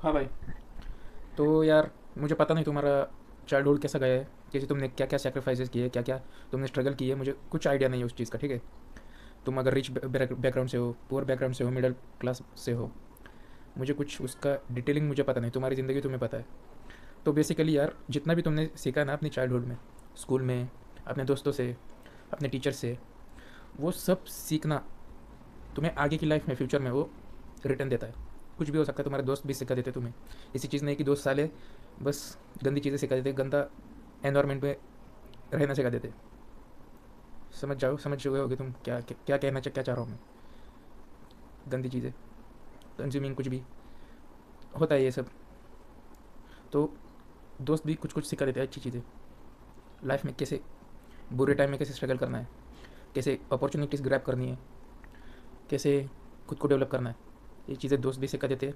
हाँ भाई। तो यार मुझे पता नहीं तुम्हारा चाइल्डहुड कैसा गया है, जैसे तुमने क्या क्या सेक्रीफाइसेस किए, क्या क्या तुमने स्ट्रगल की है, मुझे कुछ आइडिया नहीं है उस चीज़ का, ठीक है। तुम अगर रिच बैकग्राउंड से हो, पुअर बैकग्राउंड से हो, मिडिल क्लास से हो, मुझे कुछ उसका डिटेलिंग मुझे पता नहीं, तुम्हारी ज़िंदगी तुम्हें पता है। तो बेसिकली यार जितना भी तुमने सीखा ना अपनी चाइल्डहुड में, स्कूल में, अपने दोस्तों से, अपने टीचर से, वो सब सीखना तुम्हें आगे की लाइफ में, फ्यूचर में वो रिटर्न देता है। कुछ भी हो सकता है, तुम्हारे दोस्त भी सिखा देते तुम्हें। इसी चीज़ नहीं कि दोस्त साले बस गंदी चीज़ें सिखा देते, गंदा एनवायरनमेंट में रहना सिखा देते। समझ चुके होगे तुम क्या क्या कहना क्या चाह रहा हूँ मैं। गंदी चीज़ें, कंज्यूमिंग, कुछ भी होता है ये सब। तो दोस्त भी कुछ कुछ सिखा देते हैं अच्छी चीज़ें, लाइफ में कैसे बुरे टाइम में कैसे स्ट्रगल करना है, कैसे अपॉर्चुनिटीज़ ग्रैब करनी है, कैसे खुद को डेवलप करना है। ये चीज़ें दोस्त भी सिखा देते हैं,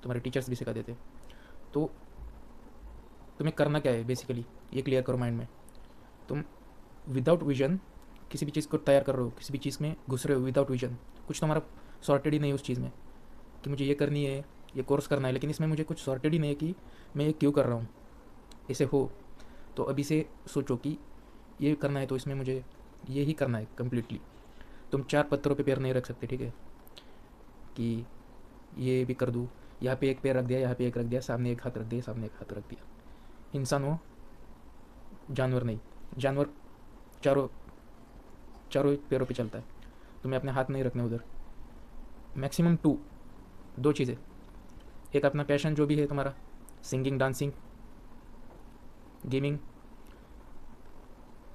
तुम्हारे टीचर्स भी सिखा देते हैं। तो तुम्हें करना क्या है बेसिकली, ये क्लियर करो माइंड में। तुम विदाउट विजन किसी भी चीज़ को तैयार कर रहे हो, किसी भी चीज़ में घुस रहे हो विदाउट विजन, कुछ तुम्हारा सॉर्टेड ही नहीं उस चीज़ में कि मुझे ये करनी है, ये कोर्स करना है, लेकिन इसमें मुझे कुछ सॉर्टेड ही नहीं है कि मैं ये क्यों कर रहा हूँ। इसे हो तो अभी से सोचो कि ये करना है तो इसमें मुझे ये ही करना है कम्प्लीटली। तुम चार पत्थरों पे पैर नहीं रख सकते, ठीक है, कि ये भी कर दूँ। यहाँ पे एक पैर रख दिया, यहाँ पे एक रख दिया, सामने एक हाथ रख दिया, सामने एक हाथ रख दिया। इंसान हो, जानवर नहीं। जानवर चारों चारों पैरों पे चलता है, तुम्हें अपने हाथ नहीं रखने उधर। मैक्सिमम टू, दो चीज़ें। एक अपना पैशन जो भी है तुम्हारा, singing, dancing, gaming,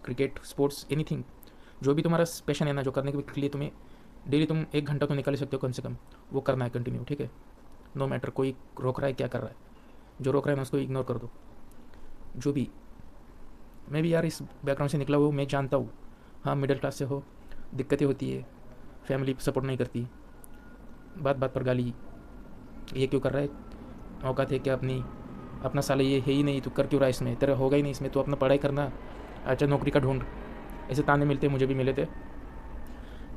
cricket, sports, anything. जो भी तुम्हारा पैशन है ना, जो करने के लिए तुम्हें डेली तुम 1 घंटा तो निकाल ही सकते हो कम से कम, वो करना है कंटिन्यू, ठीक है। नो मैटर कोई रोक रहा है क्या कर रहा है, जो रोक रहा है ना उसको इग्नोर कर दो। जो भी, मैं भी यार इस बैकग्राउंड से निकला हुआ हूँ, मैं जानता हूँ। हाँ, मिडिल क्लास से हो, दिक्कतें होती है, फैमिली सपोर्ट नहीं करती, बात बात पर गाली, ये क्यों कर रहा है, औकात है क्या अपनी, अपना साले ये है ही नहीं, तू कर क्यों रहा है इसमें, तेरा होगा ही नहीं इसमें, तू अपना पढ़ाई करना, अच्छा नौकरी का ढूंढ। ऐसे ताने मिलते, मुझे भी मिले थे।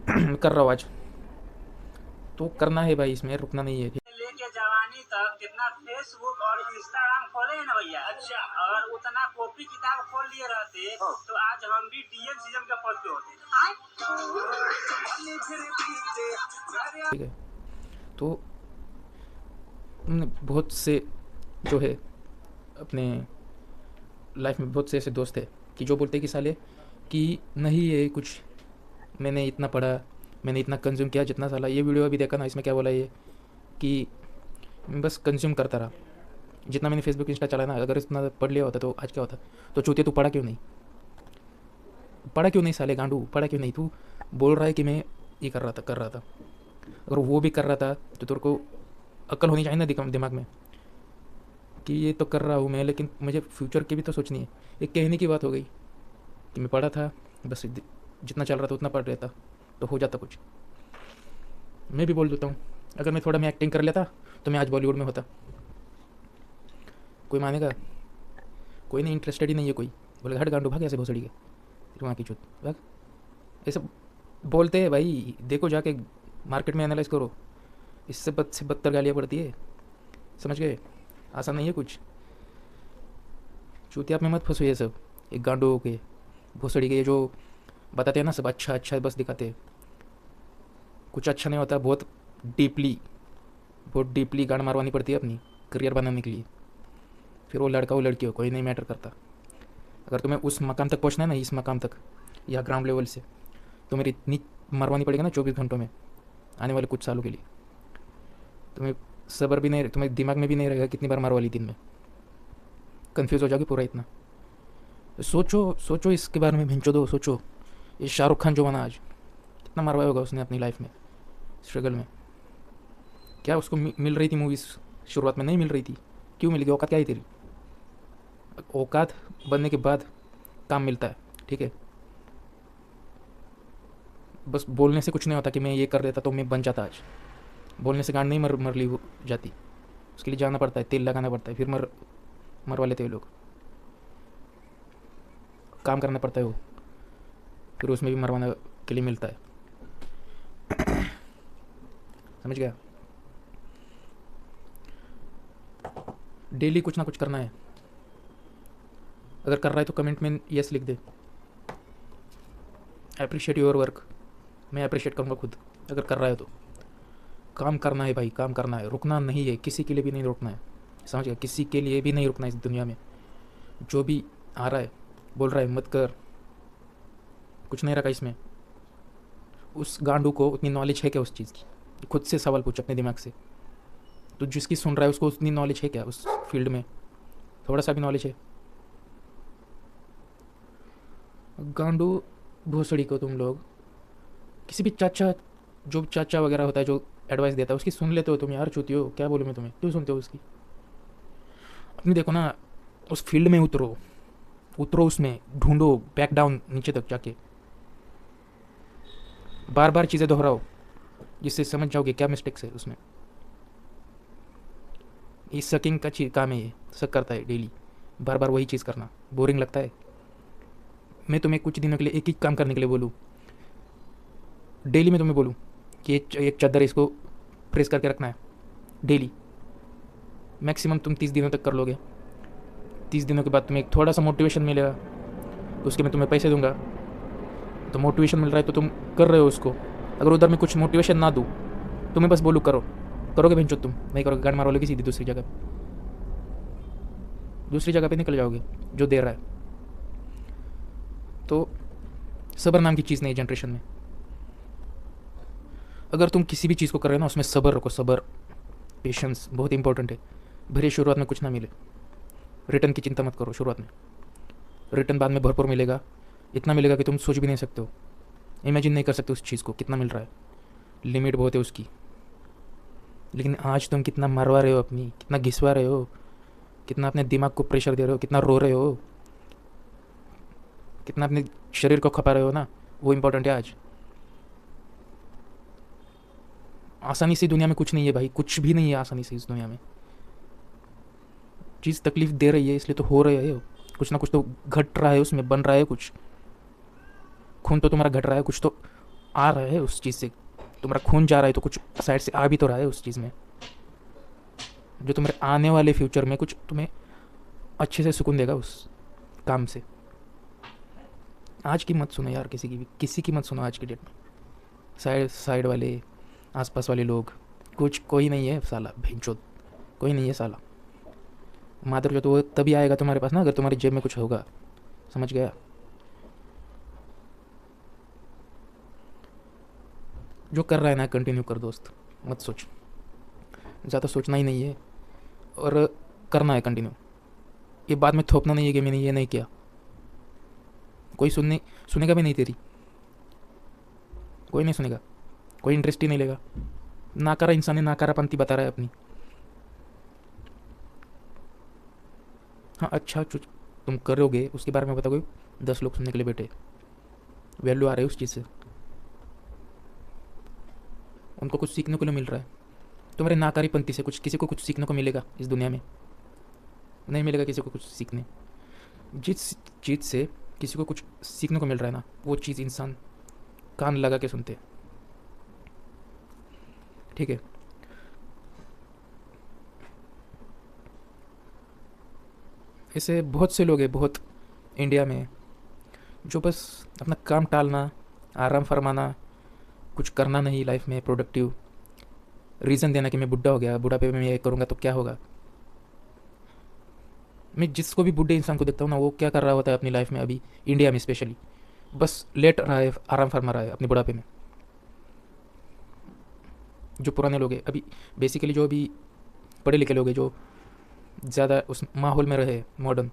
कर रहा हूँ आज, तो करना है भाई, इसमें रुकना नहीं है। लेके जवानी तक जितना फेसबुक और इंस्टाग्राम खोले हैं ना भैया, अच्छा, अगर उतना कॉपी किताब खोल लिए रहते, हाँ, तो आज हम भी डीएम सीएम के पद पे होते। ठीक है। तो बहुत से जो है अपने लाइफ में, बहुत से ऐसे दोस्त है कि जो बोलते हैं कि साले कि नहीं ये कुछ, मैंने इतना पढ़ा, मैंने इतना कंज्यूम किया, जितना साला ये वीडियो अभी देखा ना, इसमें क्या बोला ये कि मैं बस कंज्यूम करता रहा। जितना मैंने फेसबुक इंस्टा चलाया ना, अगर इतना पढ़ लिया होता तो आज क्या होता। तो चूतिया तू पढ़ा क्यों नहीं, पढ़ा क्यों नहीं साले गांडू, पढ़ा क्यों नहीं। तू बोल रहा है कि मैं ये कर रहा था। अगर वो भी कर रहा था तो तेरे को अक्ल होनी चाहिए ना दिमाग में, कि ये तो कर रहा हूँ मैं, लेकिन मुझे फ्यूचर की भी तो सोचनी है। एक कहने की बात हो गई कि मैं पढ़ा था, बस जितना चल रहा था उतना पढ़ लेता तो हो जाता कुछ। मैं भी बोल देता हूँ, अगर मैं थोड़ा मैं एक्टिंग कर लेता तो मैं आज बॉलीवुड में होता। कोई मानेगा, कोई नहीं, इंटरेस्टेड ही नहीं है कोई। बोले हट गांडू भाग ऐसे भोसड़ी के, तेरी वहाँ की चुत भाग। ऐसे बोलते हैं भाई, देखो जाके मार्केट में एनालाइज करो, इससे बद से बदतर गालियाँ पड़ती है, समझ गए। आसान नहीं है कुछ। चूतिया में मत फंसो ये सब, एक गांडो के भोसड़ी के, ये जो बताते हैं ना सब अच्छा अच्छा बस दिखाते हैं, कुछ अच्छा नहीं होता। डीपली बहुत डीपली गांड मारवानी पड़ती है अपनी करियर बनाने के लिए। फिर वो लड़का हो लड़की हो, कोई नहीं मैटर करता। अगर तुम्हें उस मकाम तक पहुँचना है ना, इस मकाम तक या ग्राउंड लेवल से, तो मेरी इतनी मरवानी पड़ेगी ना 24 घंटों में, आने वाले कुछ सालों के लिए। तुम्हें सब्र भी नहीं, तुम्हें दिमाग में भी नहीं रहेगा कितनी बार मारवा ली दिन में, कन्फ्यूज़ हो जाओगे पूरा इतना। सोचो सोचो इसके बारे में, भिंचो दो, सोचो। ये शाहरुख खान जो बना आज, कितना मरवाया होगा उसने अपनी लाइफ में, स्ट्रगल में। क्या उसको मिल रही थी मूवीज़, शुरुआत में नहीं मिल रही थी, क्यों मिल गई, औकात क्या है तेरी। औकात बनने के बाद काम मिलता है, ठीक है। बस बोलने से कुछ नहीं होता कि मैं ये कर देता तो मैं बन जाता आज। बोलने से गांड नहीं मर ली जाती, उसके लिए जाना पड़ता है, तेल लगाना पड़ता है, फिर मरवा लेते हैं लोग। काम करना पड़ता है वो, फिर उसमें भी मरवाने के लिए मिलता है, समझ गया। डेली कुछ ना कुछ करना है। अगर कर रहा है तो कमेंट में यस लिख दे, अप्रिशिएट योर वर्क। मैं अप्रिशिएट करूँगा खुद अगर कर रहा है तो। काम करना है भाई, काम करना है, रुकना नहीं है, किसी के लिए भी नहीं रुकना है, समझ गया? किसी के लिए भी नहीं रुकना है इस दुनिया में। जो भी आ रहा है बोल रहा है मत कर, कुछ नहीं रखा इसमें। उस गांडू को उतनी नॉलेज है क्या उस चीज़ की? खुद से सवाल पूछ अपने दिमाग से। तो जिसकी सुन रहा है उसको उतनी नॉलेज है क्या उस फील्ड में? थोड़ा सा भी नॉलेज है? गांडू भोसड़ी को तुम लोग किसी भी चाचा, जो चाचा वगैरह होता है जो एडवाइस देता है उसकी सुन लेते हो तुम यार? चूती हो, क्या बोलूँ मैं तुम्हें, क्यों सुनते हो उसकी? अपनी देखो ना, उस फील्ड में उतरो, उतरो उसमें, ढूंढो, बैक डाउन नीचे तक जाके, बार बार चीज़ें दोहराओ जिससे समझ जाओगे क्या मिस्टेक्स है उसमें। ये सकिंग का काम है, ये सक करता है डेली, बार बार वही चीज़ करना बोरिंग लगता है। मैं तुम्हें कुछ दिनों के लिए एक ही काम करने के लिए बोलूँ, डेली मैं तुम्हें बोलूँ कि एक चादर इसको प्रेस करके रखना है डेली, मैक्सिमम तुम 30 दिनों तक कर लोगे। 30 दिनों के बाद तुम्हें एक थोड़ा सा मोटिवेशन मिलेगा, तो उसके मैं तुम्हें पैसे दूंगा। तो मोटिवेशन मिल रहा है तो तुम कर रहे हो उसको। अगर उधर मैं कुछ मोटिवेशन ना दूँ तो मैं बस बोलूँ करो, करोगे बहन तुम? नहीं करोगे, गाड़ मारोगे सीधी दूसरी जगह पे निकल जाओगे जो दे रहा है। तो सब्र नाम की चीज़ नहीं जनरेशन में। अगर तुम किसी भी चीज़ को कर रहे हो ना उसमें सब्र रखो, सब्र, पेशेंस बहुत इंपॉर्टेंट है। भले शुरुआत में कुछ ना मिले, रिटर्न की चिंता मत करो शुरुआत में, रिटर्न बाद में भरपूर मिलेगा, इतना मिलेगा कि तुम सोच भी नहीं सकते हो, इमेजिन नहीं कर सकते उस चीज़ को कितना मिल रहा है, लिमिट बहुत है उसकी। लेकिन आज तुम कितना मरवा रहे हो अपनी, कितना घिसवा रहे हो, कितना अपने दिमाग को प्रेशर दे रहे हो, कितना रो रहे हो, कितना अपने शरीर को खपा रहे हो ना, वो इम्पोर्टेंट है आज। आसानी से दुनिया में कुछ नहीं है भाई, कुछ भी नहीं है आसानी से इस दुनिया में। चीज़ तकलीफ दे रही है इसलिए तो हो रही है, कुछ ना कुछ तो घट रहा है उसमें, बन रहा है कुछ। खून तो तुम्हारा घट रहा है, कुछ तो आ रहा है उस चीज़ से, तुम्हारा खून जा रहा है तो कुछ साइड से आ भी तो रहा है उस चीज़ में, जो तुम्हारे आने वाले फ्यूचर में कुछ तुम्हें अच्छे से सुकून देगा उस काम से। आज की मत सुनो यार, किसी की मत सुनो आज की डेट में। साइड वाले, आसपास वाले लोग, कुछ कोई नहीं है साला, भेंचोद कोई नहीं है साला। मादर जो तो वो तभी आएगा तुम्हारे पास ना अगर तुम्हारी जेब में कुछ होगा, समझ गया? जो कर रहा है ना कंटिन्यू कर दोस्त, मत सोच, ज़्यादा सोचना ही नहीं है और करना है कंटिन्यू। ये बाद में थोपना नहीं है कि मैंने ये नहीं किया, कोई सुनेगा भी नहीं तेरी, कोई नहीं सुनेगा, कोई इंटरेस्ट ही नहीं लेगा। नाकारा इंसान है, नाकारापंथी बता रहा है अपनी। हाँ अच्छा तुम करोगे उसके बारे में बताओगे, 10 लोग सुनने के लिए बैठे, वैल्यू आ रही है उस चीज़ से, उनको कुछ सीखने को मिल रहा है। तुम्हारे नाकारीपंथी से कुछ किसी को कुछ सीखने को मिलेगा इस दुनिया में? नहीं मिलेगा किसी को कुछ सीखने। जिस चीज़ से किसी को कुछ सीखने को मिल रहा है ना, वो चीज़ इंसान कान लगा के सुनते हैं, ठीक है? ऐसे बहुत से लोग हैं, बहुत इंडिया में, जो बस अपना काम टालना, आराम फरमाना, कुछ करना नहीं लाइफ में प्रोडक्टिव, रीज़न देना कि मैं बुढ़ा हो गया, बुढ़ापे में ये करूँगा तो क्या होगा। मैं जिसको भी बूढ़े इंसान को देखता हूँ ना, वो क्या कर रहा होता है अपनी लाइफ में अभी, इंडिया में स्पेशली, बस लेट रहा है, आराम फरमा रहा है अपने बुढ़ापे में। जो पुराने लोग हैं अभी, बेसिकली जो अभी पढ़े लिखे लोग हैं, जो ज़्यादा उस माहौल में रहे मॉडर्न,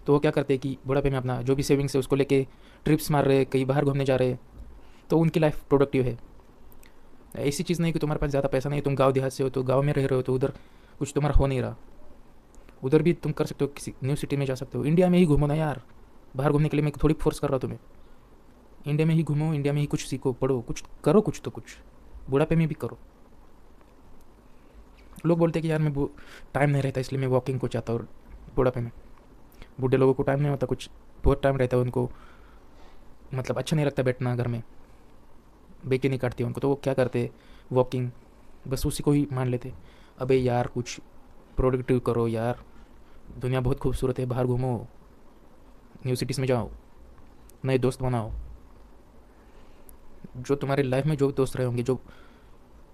तो वो क्या करते हैं कि बुढ़ापे में अपना जो भी सेविंग्स है उसको लेके ट्रिप्स मार रहे हैं, कहीं बाहर घूमने जा रहे हैं, तो उनकी लाइफ प्रोडक्टिव है। ऐसी चीज़ नहीं कि तुम्हारे पास ज़्यादा पैसा नहीं, तुम गांव देहात से हो तो गांव में रह रहे हो तो उधर कुछ तुम्हारा हो नहीं रहा, उधर भी तुम कर सकते हो, किसी न्यू सिटी में जा सकते हो। इंडिया में ही घूमो ना यार, बाहर घूमने के लिए मैं थोड़ी फोर्स कर रहा हूँ तुम्हें। इंडिया में ही घूमो, इंडिया में ही कुछ सीखो, पढ़ो, कुछ करो, कुछ तो कुछ बुढ़ापे में भी करो। लोग बोलते हैं कि यार मैं टाइम नहीं रहता इसलिए मैं वॉकिंग को चाहता हूँ बुढ़ापे में। बूढ़े लोगों को टाइम नहीं होता, कुछ बहुत टाइम रहता है उनको, मतलब अच्छा नहीं लगता बैठना घर में, बेचैनी नहीं काटती उनको, तो वो क्या करते, वॉकिंग, बस उसी को ही मान लेते। अबे यार कुछ प्रोडक्टिव करो यार, दुनिया बहुत खूबसूरत है, बाहर घूमो, न्यू सिटीज़ में जाओ, नए दोस्त बनाओ। जो तुम्हारे लाइफ में जो दोस्त रहे होंगे, जो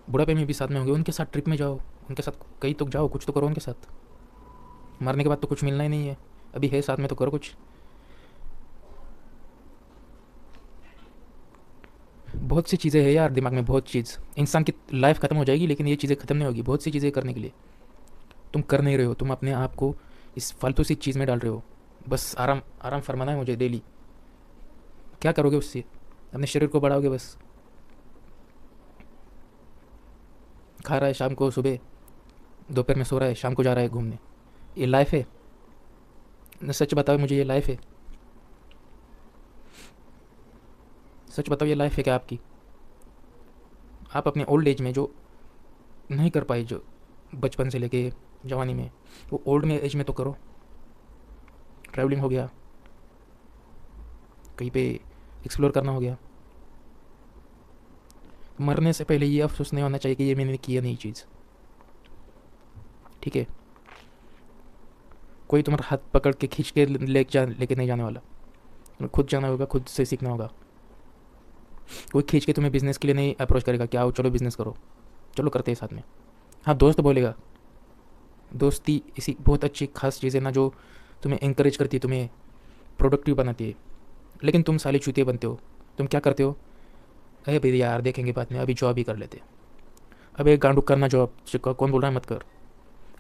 बुढ़ापे में भी साथ में होंगे, उनके साथ ट्रिप में जाओ, उनके साथ कहीं तो जाओ, कुछ तो करो उनके साथ। मरने के बाद तो कुछ मिलना ही नहीं है, अभी है साथ में तो करो कुछ। बहुत सी चीज़ें हैं यार दिमाग में, बहुत चीज़। इंसान की लाइफ ख़त्म हो जाएगी लेकिन ये चीज़ें ख़त्म नहीं होगी, बहुत सी चीज़ें करने के लिए। तुम कर नहीं रहे हो, तुम अपने आप को इस फालतू सी चीज़ में डाल रहे हो। बस आराम आराम फरमाना है मुझे डेली। क्या करोगे उससे? अपने शरीर को बढ़ाओगे बस। खा रहा है शाम को, सुबह दोपहर में सो रहा है, शाम को जा रहा है घूमने। ये लाइफ है? न सच बताओ मुझे, ये लाइफ है? सच बताओ, ये लाइफ है क्या आपकी? आप अपने ओल्ड एज में जो नहीं कर पाए, जो बचपन से लेके जवानी में, वो ओल्ड में एज में तो करो। ट्रैवलिंग हो गया, कहीं पे एक्सप्लोर करना हो गया। मरने से पहले ये अफसोस नहीं होना चाहिए कि ये मैंने किया नहीं चीज़। ठीक है? कोई तुम्हारा हाथ पकड़ के खींच के लेके नहीं जाने वाला। तुम्हें खुद जाना होगा, खुद से सीखना होगा। कोई खींच के तुम्हें बिज़नेस के लिए नहीं अप्रोच करेगा कि आओ चलो बिज़नेस करो, चलो करते हैं साथ में। हाँ, दोस्त बोलेगा। दोस्ती इसी बहुत अच्छी खास चीज़ है ना, जो तुम्हें इंकरेज करती है, तुम्हें प्रोडक्टिव बनाती है। लेकिन तुम साले चूतिए बनते हो। तुम क्या करते हो? अरे भाई यार देखेंगे बाद में, अभी जॉब ही कर लेते। अब एक गांडू करना जॉब, कौन बोल रहा है मत कर,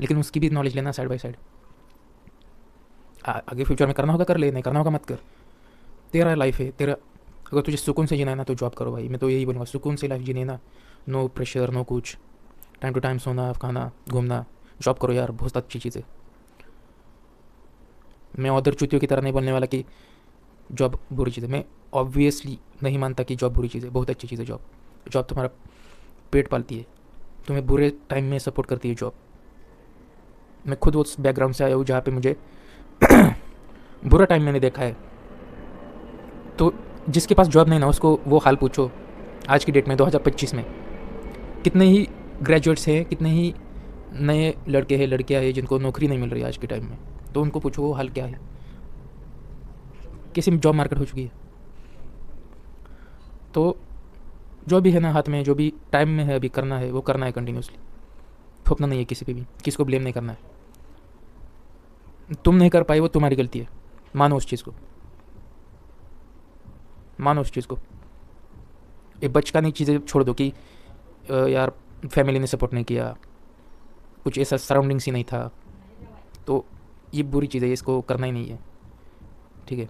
लेकिन उसकी भी नॉलेज लेना साइड बाय साइड। आगे फ्यूचर में करना होगा कर ले, नहीं करना होगा मत कर। तेरा लाइफ है, तेरा। अगर तुझे सुकून से जीना है ना तो जॉब करो भाई, मैं तो यही बोलूँगा। सुकून से लाइफ जीनी है ना, नो प्रेशर, नो कुछ, टाइम टू टाइम सोना, खाना, घूमना। जॉब करो यार, बहुत अच्छी चीज़ है। मैं अदर चूतियों की तरह नहीं बोलने वाला कि जॉब बुरी चीज़ है। मैं ऑब्वियसली नहीं मानता कि जॉब बुरी चीज़ है, बहुत अच्छी चीज़ है जॉब। जॉब तुम्हारा पेट पालती है, तुम्हें बुरे टाइम में सपोर्ट करती है जॉब। मैं खुद उस बैकग्राउंड से आया हूँ जहाँ पे मुझे बुरा टाइम मैंने देखा है। तो जिसके पास जॉब नहीं ना, उसको वो हाल पूछो आज की डेट में 2025 में। कितने ही ग्रेजुएट्स हैं, कितने ही नए लड़के हैं, लड़कियां हैं जिनको नौकरी नहीं मिल रही आज के टाइम में। तो उनको पूछो वो हाल क्या है, कैसी जॉब मार्केट हो चुकी है। तो जो भी है ना हाथ में, जो भी टाइम में है अभी करना है वो करना है कंटिन्यूसली। थोपना नहीं है किसी पे भी, किसी को ब्लेम नहीं करना है। तुम नहीं कर पाए वो तुम्हारी गलती है, मानो उस चीज़ को, मानो उस चीज़ को। ये बचकानी चीज़ें छोड़ दो कि यार फैमिली ने सपोर्ट नहीं किया, कुछ ऐसा सराउंडिंग्स ही नहीं था, तो ये बुरी चीज़ है, इसको करना ही नहीं है। ठीक है?